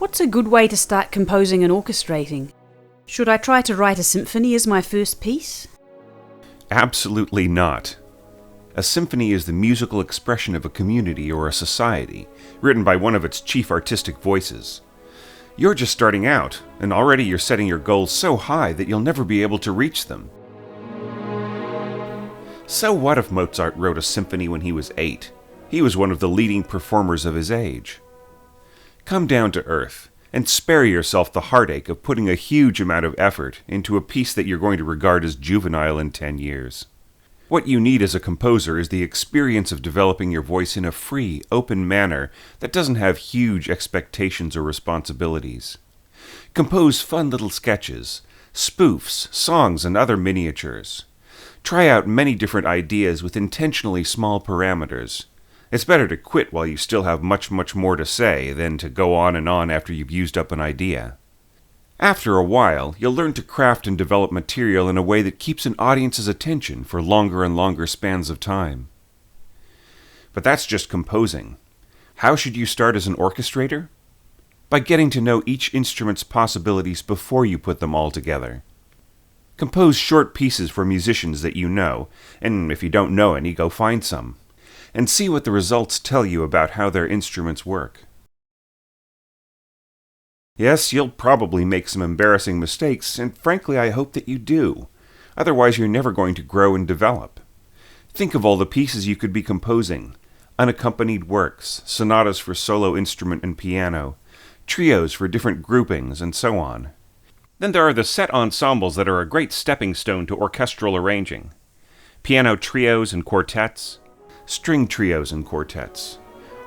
What's a good way to start composing and orchestrating? Should I try to write a symphony as my first piece? Absolutely not. A symphony is the musical expression of a community or a society, written by one of its chief artistic voices. You're just starting out, and already you're setting your goals so high that you'll never be able to reach them. So what if Mozart wrote a symphony when he was 8? He was one of the leading performers of his age. Come down to earth, and spare yourself the heartache of putting a huge amount of effort into a piece that you're going to regard as juvenile in 10 years. What you need as a composer is the experience of developing your voice in a free, open manner that doesn't have huge expectations or responsibilities. Compose fun little sketches, spoofs, songs, and other miniatures. Try out many different ideas with intentionally small parameters. It's better to quit while you still have much more to say than to go on and on after you've used up an idea. After a while, you'll learn to craft and develop material in a way that keeps an audience's attention for longer and longer spans of time. But that's just composing. How should you start as an orchestrator? By getting to know each instrument's possibilities before you put them all together. Compose short pieces for musicians that you know, and if you don't know any, go find some, and see what the results tell you about how their instruments work. Yes, you'll probably make some embarrassing mistakes, and frankly I hope that you do. Otherwise you're never going to grow and develop. Think of all the pieces you could be composing. Unaccompanied works, sonatas for solo instrument and piano, trios for different groupings, and so on. Then there are the set ensembles that are a great stepping stone to orchestral arranging. Piano trios and quartets, string trios and quartets,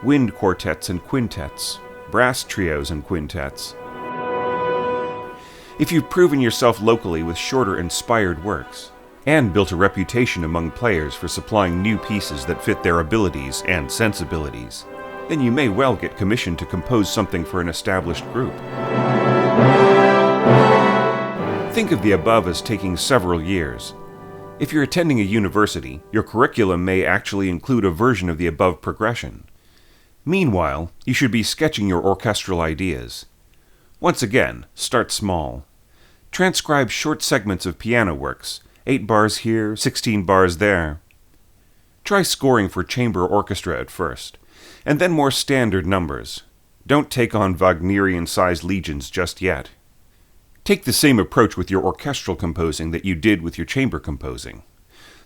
wind quartets and quintets, brass trios and quintets. If you've proven yourself locally with shorter inspired works, and built a reputation among players for supplying new pieces that fit their abilities and sensibilities, then you may well get commissioned to compose something for an established group. Think of the above as taking several years. If you're attending a university, your curriculum may actually include a version of the above progression. Meanwhile, you should be sketching your orchestral ideas. Once again, start small. Transcribe short segments of piano works, 8 bars here, 16 bars there. Try scoring for chamber orchestra at first, and then more standard numbers. Don't take on Wagnerian-sized legions just yet. Take the same approach with your orchestral composing that you did with your chamber composing.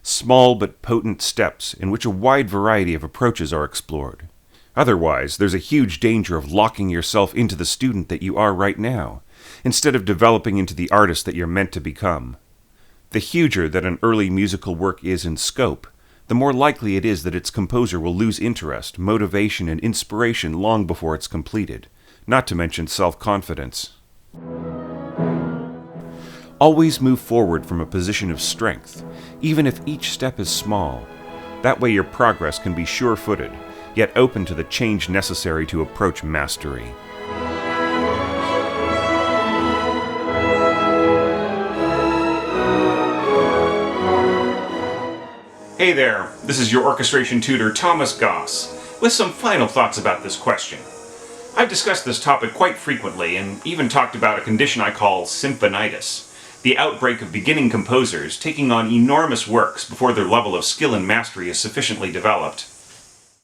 Small but potent steps in which a wide variety of approaches are explored. Otherwise, there's a huge danger of locking yourself into the student that you are right now, instead of developing into the artist that you're meant to become. The huger that an early musical work is in scope, the more likely it is that its composer will lose interest, motivation, and inspiration long before it's completed, not to mention self-confidence. Always move forward from a position of strength, even if each step is small. That way your progress can be sure-footed, yet open to the change necessary to approach mastery. Hey there, this is your orchestration tutor Thomas Goss, with some final thoughts about this question. I've discussed this topic quite frequently and even talked about a condition I call symphonitis, the outbreak of beginning composers taking on enormous works before their level of skill and mastery is sufficiently developed.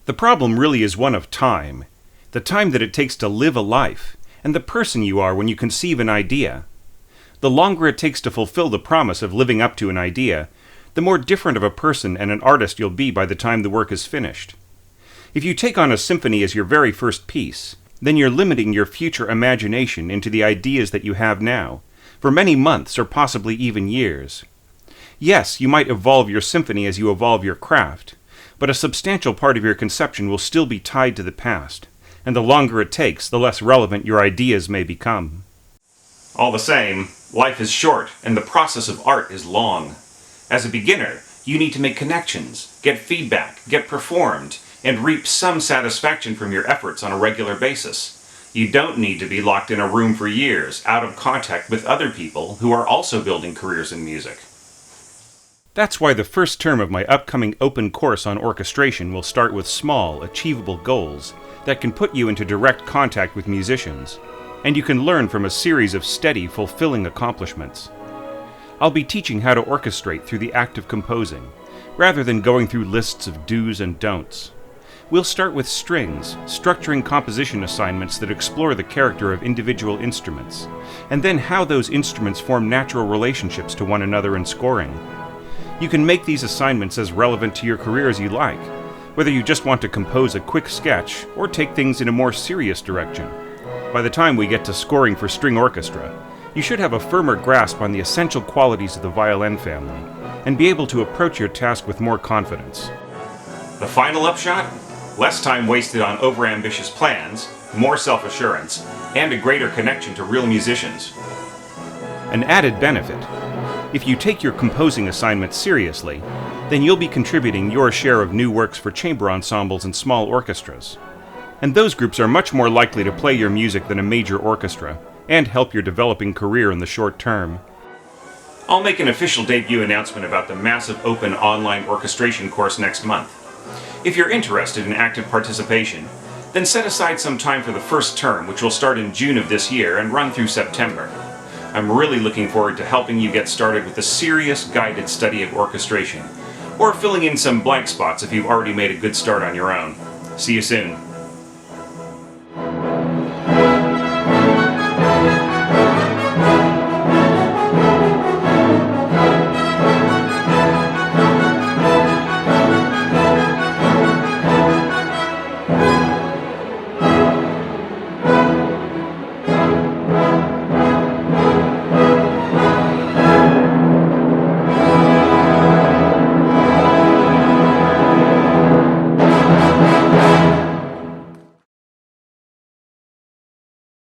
The problem really is one of time, the time that it takes to live a life, and the person you are when you conceive an idea. The longer it takes to fulfill the promise of living up to an idea, the more different of a person and an artist you'll be by the time the work is finished. If you take on a symphony as your very first piece, then you're limiting your future imagination into the ideas that you have now, for many months or possibly even years. Yes, you might evolve your symphony as you evolve your craft, but a substantial part of your conception will still be tied to the past, and the longer it takes, the less relevant your ideas may become. All the same, life is short, and the process of art is long. As a beginner, you need to make connections, get feedback, get performed, and reap some satisfaction from your efforts on a regular basis. You don't need to be locked in a room for years, out of contact with other people who are also building careers in music. That's why the first term of my upcoming open course on orchestration will start with small, achievable goals that can put you into direct contact with musicians. and you can learn from a series of steady, fulfilling accomplishments. I'll be teaching how to orchestrate through the act of composing, rather than going through lists of do's and don'ts. We'll start with strings, structuring composition assignments that explore the character of individual instruments, and then how those instruments form natural relationships to one another in scoring. You can make these assignments as relevant to your career as you like, whether you just want to compose a quick sketch or take things in a more serious direction. By the time we get to scoring for string orchestra, you should have a firmer grasp on the essential qualities of the violin family, and be able to approach your task with more confidence. The final upshot? Less time wasted on overambitious plans, more self-assurance, and a greater connection to real musicians. An added benefit: if you take your composing assignments seriously, then you'll be contributing your share of new works for chamber ensembles and small orchestras. And those groups are much more likely to play your music than a major orchestra, and help your developing career in the short term. I'll make an official debut announcement about the massive open online orchestration course next month. If you're interested in active participation, then set aside some time for the first term, which will start in June of this year and run through September. I'm really looking forward to helping you get started with a serious guided study of orchestration, or filling in some blank spots if you've already made a good start on your own. See you soon.